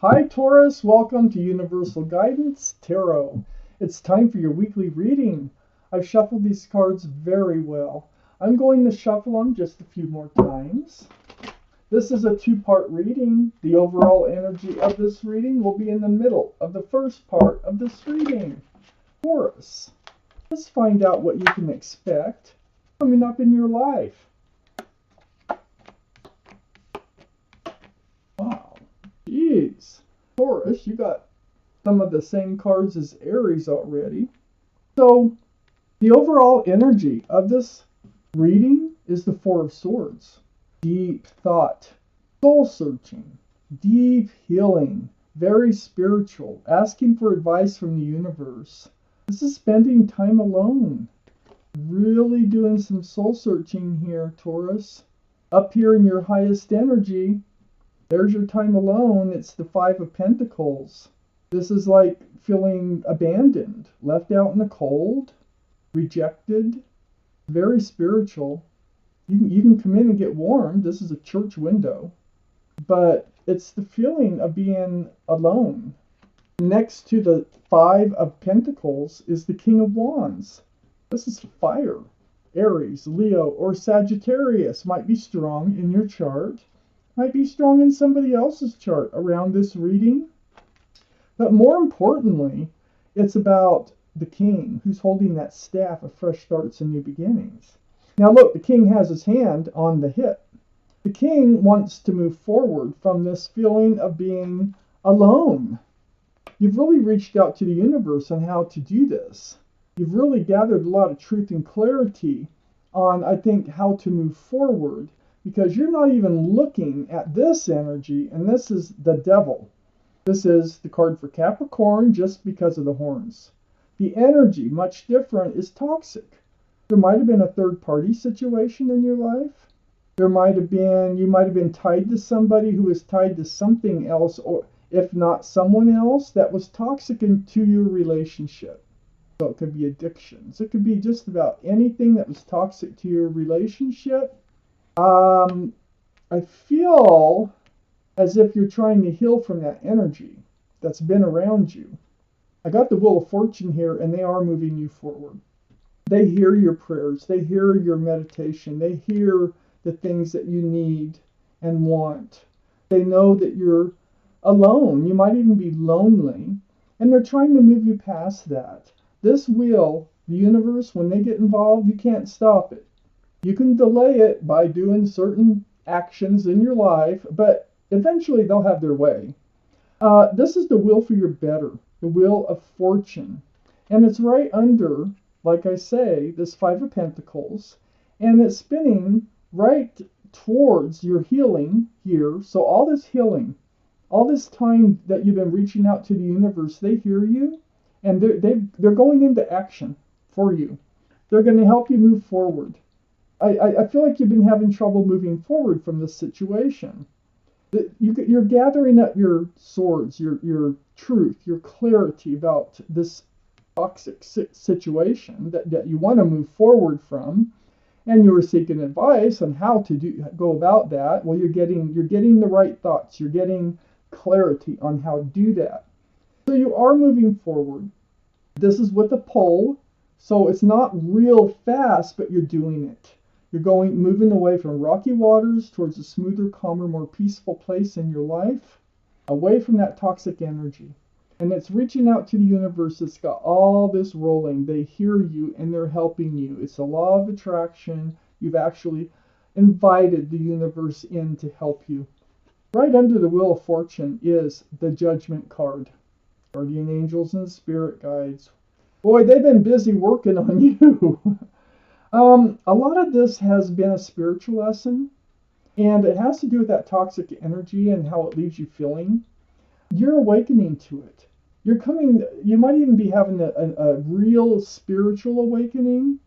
Hi Taurus, welcome to Universal Guidance Tarot. It's time for your weekly reading. I've shuffled these cards very well. I'm going to shuffle them just a few more times. This is a two-part reading. The overall energy of this reading will be in the middle of the first part of this reading. Taurus, let's find out what you can expect coming up in your life. Wow, jeez. Taurus, you got some of the same cards as Aries already. So, the overall energy of this reading is the Four of Swords. Deep thought, soul searching, deep healing, very spiritual, asking for advice from the universe. This is spending time alone. Really doing some soul searching here, Taurus. Up here in your highest energy, there's your time alone. It's the Five of Pentacles. This is like feeling abandoned, left out in the cold, rejected, very spiritual. You can come in and get warm. This is a church window. But it's the feeling of being alone. Next to the Five of Pentacles is the King of Wands. This is fire. Aries, Leo, or Sagittarius might be strong in your chart. Might be strong in somebody else's chart around this reading. But more importantly, it's about the king who's holding that staff of fresh starts and new beginnings. Now look, the king has his hand on the hip. The king wants to move forward from this feeling of being alone. You've really reached out to the universe on how to do this. You've really gathered a lot of truth and clarity on, I think, how to move forward. Because you're not even looking at this energy, and this is the devil. This is the card for Capricorn just because of the horns. The energy, much different, is toxic. There might have been a third-party situation in your life. You might have been tied to somebody who was tied to something else, or if not someone else, that was toxic into your relationship. So it could be addictions. It could be just about anything that was toxic to your relationship. I feel as if you're trying to heal from that energy that's been around you. I got the Wheel of Fortune here, and they are moving you forward. They hear your prayers. They hear your meditation. They hear the things that you need and want. They know that you're alone. You might even be lonely, and they're trying to move you past that. This wheel, the universe, when they get involved, you can't stop it. You can delay it by doing certain actions in your life, but eventually they'll have their way. This is the wheel for your better, the Wheel of Fortune. And it's right under, like I say, this Five of Pentacles. And it's spinning right towards your healing here. So all this healing, all this time that you've been reaching out to the universe, they hear you. And they're going into action for you. They're going to help you move forward. I feel like you've been having trouble moving forward from this situation. You're gathering up your swords, your truth, your clarity about this toxic situation that you want to move forward from, and you were seeking advice on how to go about that. Well, you're getting the right thoughts. You're getting clarity on how to do that. So you are moving forward. This is with a pole, so it's not real fast, but you're doing it. You're moving away from rocky waters towards a smoother, calmer, more peaceful place in your life, away from that toxic energy. And it's reaching out to the universe. It's got all this rolling. They hear you and they're helping you. It's a law of attraction. You've actually invited the universe in to help you. Right under the Wheel of Fortune is the Judgment card. Guardian angels and spirit guides. Boy, they've been busy working on you. A lot of this has been a spiritual lesson, and it has to do with that toxic energy and how it leaves you feeling. You're awakening to it. You might even be having a real spiritual awakening,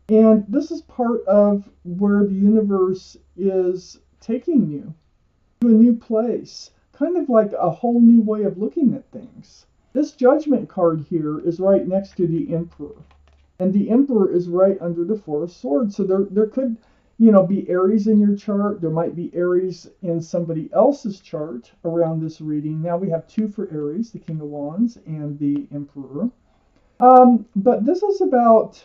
and this is part of where the universe is taking you to a new place, kind of like a whole new way of looking at things. This Judgment card here is right next to the Emperor. And the Emperor is right under the Four of Swords. So there could, be Aries in your chart. There might be Aries in somebody else's chart around this reading. Now we have two for Aries, the King of Wands and the Emperor. But this is about,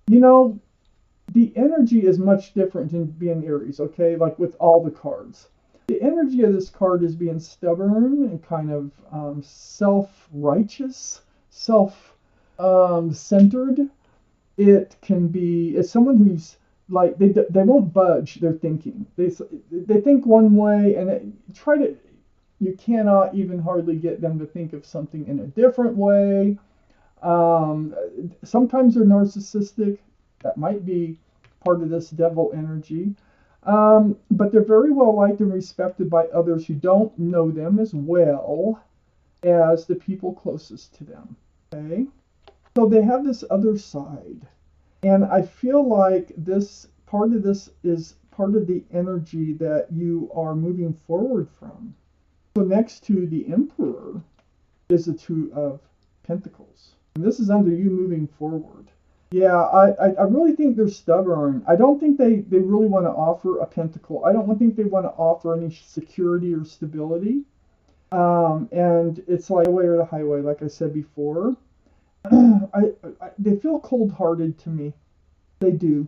the energy is much different in being Aries, okay? Like with all the cards. The energy of this card is being stubborn and kind of self-righteous, self-centered. It's someone who's like they won't budge their thinking. They think one way and you cannot even hardly get them to think of something in a different way. Sometimes they're narcissistic. That might be part of this devil energy. But they're very well liked and respected by others who don't know them as well as the people closest to them. Okay? So they have this other side. And I feel like this is part of the energy that you are moving forward from. So next to the Emperor is the Two of Pentacles. And this is under you moving forward. Yeah, I really think they're stubborn. I don't think they really want to offer a pentacle. I don't think they want to offer any security or stability. And it's like highway or the highway, like I said before. They feel cold-hearted to me. They do.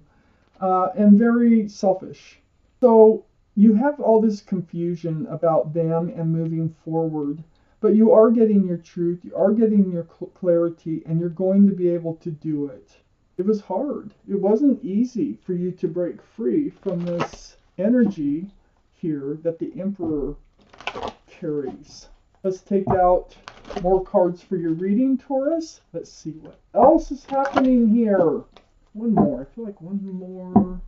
And very selfish. So you have all this confusion about them and moving forward. But you are getting your truth, you are getting your clarity, and you're going to be able to do it. It was hard. It wasn't easy for you to break free from this energy here that the Emperor carries. Let's take out more cards for your reading, Taurus. Let's see what else is happening here. One more. I feel like one more.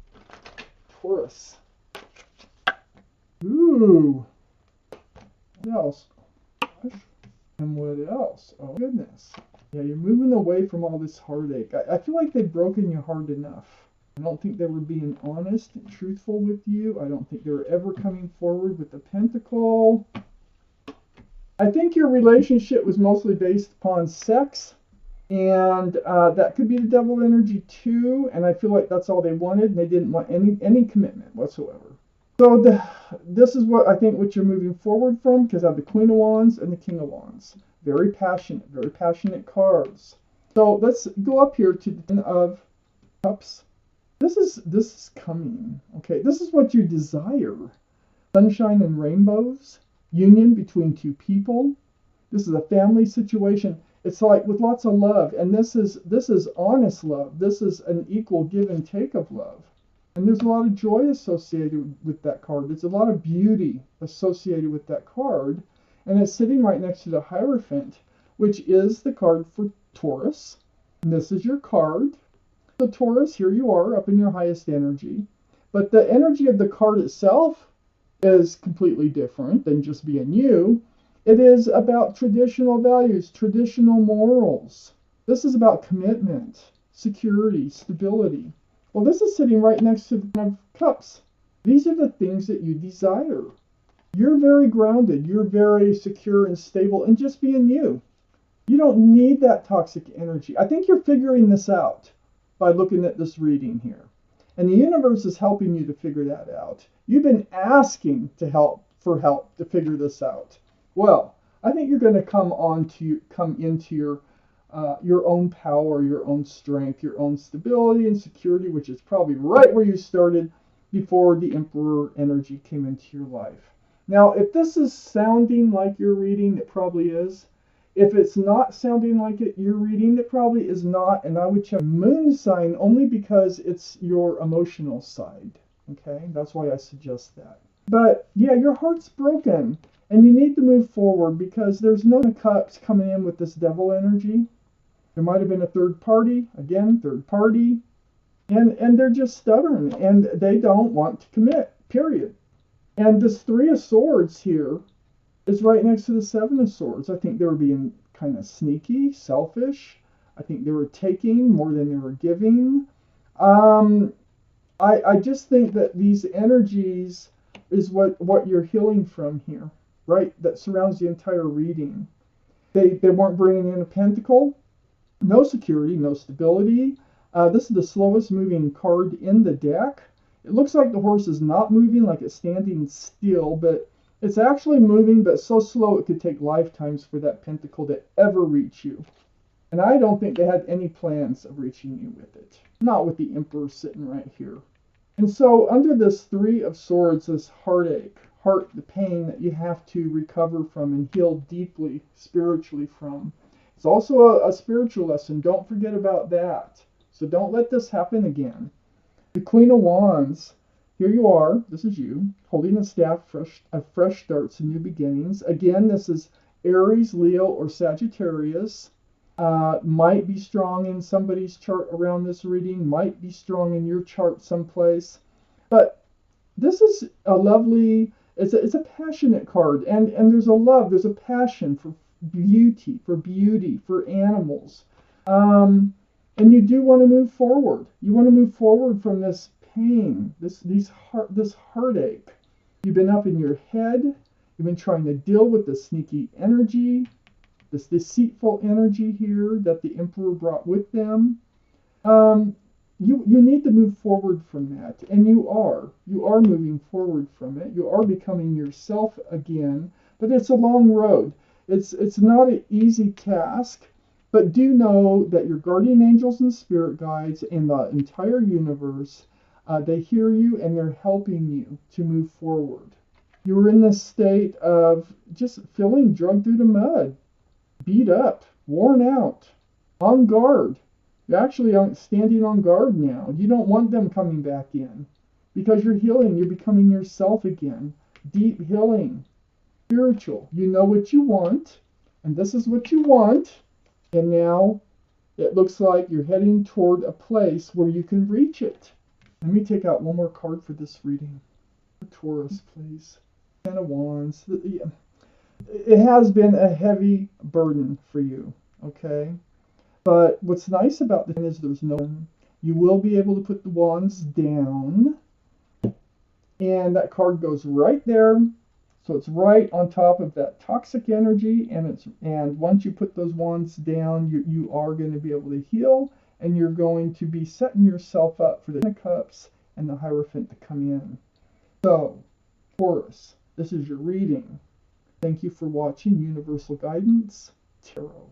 Taurus. Ooh. What else? And what else? Oh, goodness. Yeah, you're moving away from all this heartache. I feel like they've broken your heart enough. I don't think they were being honest and truthful with you. I don't think they were ever coming forward with the pentacle. I think your relationship was mostly based upon sex. And that could be the devil energy too. And I feel like that's all they wanted. And they didn't want any commitment whatsoever. So this is what I think what you're moving forward from, because I have the Queen of Wands and the King of Wands. Very passionate cards. So let's go up here to the Ten of Cups. This is coming. Okay, this is what you desire. Sunshine and rainbows. Union between two people. This is a family situation. It's like with lots of love, and this is honest love. This is an equal give and take of love. And there's a lot of joy associated with that card. There's a lot of beauty associated with that card. And it's sitting right next to the Hierophant, which is the card for Taurus. And this is your card. So Taurus, here you are up in your highest energy. But the energy of the card itself is completely different than just being you. It is about traditional values, traditional morals. This is about commitment, security, stability. Well, this is sitting right next to the Ten of Cups. These are the things that you desire. You're very grounded. You're very secure and stable and just being you. You don't need that toxic energy. I think you're figuring this out by looking at this reading here. And the universe is helping you to figure that out. You've been asking for help to figure this out. Well, I think you're going to come into your own power, your own strength, your own stability and security, which is probably right where you started before the Emperor energy came into your life. Now, if this is sounding like your reading, it probably is. If it's not sounding like your reading, it probably is not. And I would check moon sign only because it's your emotional side. Okay, that's why I suggest that. But yeah, your heart's broken and you need to move forward because there's no cups coming in with this devil energy. There might have been a third party, and they're just stubborn and they don't want to commit, period. And this Three of Swords here is right next to the Seven of Swords. I think they were being kind of sneaky, selfish. I think they were taking more than they were giving. I just think that these energies is what you're healing from here, right? That surrounds the entire reading. They weren't bringing in a pentacle. No security, no stability. This is the slowest moving card in the deck. It looks like the horse is not moving, like it's standing still, but it's actually moving, but so slow it could take lifetimes for that pentacle to ever reach you. And I don't think they had any plans of reaching you with it. Not with the Emperor sitting right here. And so under this Three of Swords, this heartache, the pain that you have to recover from and heal deeply spiritually from. It's also a spiritual lesson. Don't forget about that. So don't let this happen again. The Queen of Wands. Here you are. This is you holding a staff of fresh starts and new beginnings. Again, this is Aries, Leo, or Sagittarius. Might be strong in somebody's chart around this reading, might be strong in your chart someplace. But this is a lovely, it's a passionate card, and there's a love, there's a passion for beauty, for animals. And you do want to move forward. You want to move forward from this pain, this heartache. You've been up in your head, you've been trying to deal with the sneaky energy, this deceitful energy here that the Emperor brought with them. You need to move forward from that, and you are moving forward from it. You are becoming yourself again, but it's a long road. It's not an easy task, but do know that your guardian angels and spirit guides and the entire universe, they hear you and they're helping you to move forward. You're in this state of just feeling dragged through the mud, beat up, worn out, on guard. You're actually standing on guard now. You don't want them coming back in because you're healing. You're becoming yourself again. Deep healing, spiritual. You know what you want, and this is what you want. And now it looks like you're heading toward a place where you can reach it. Let me take out one more card for this reading. Taurus, please. Ten of Wands. It has been a heavy burden for you, okay? But what's nice about this is there's no, you will be able to put the wands down, and that card goes right there. So it's right on top of that toxic energy, and once you put those wands down, you are going to be able to heal, and you're going to be setting yourself up for the Ten of Cups and the Hierophant to come in. So, Taurus, this is your reading. Thank you for watching Universal Guidance Tarot.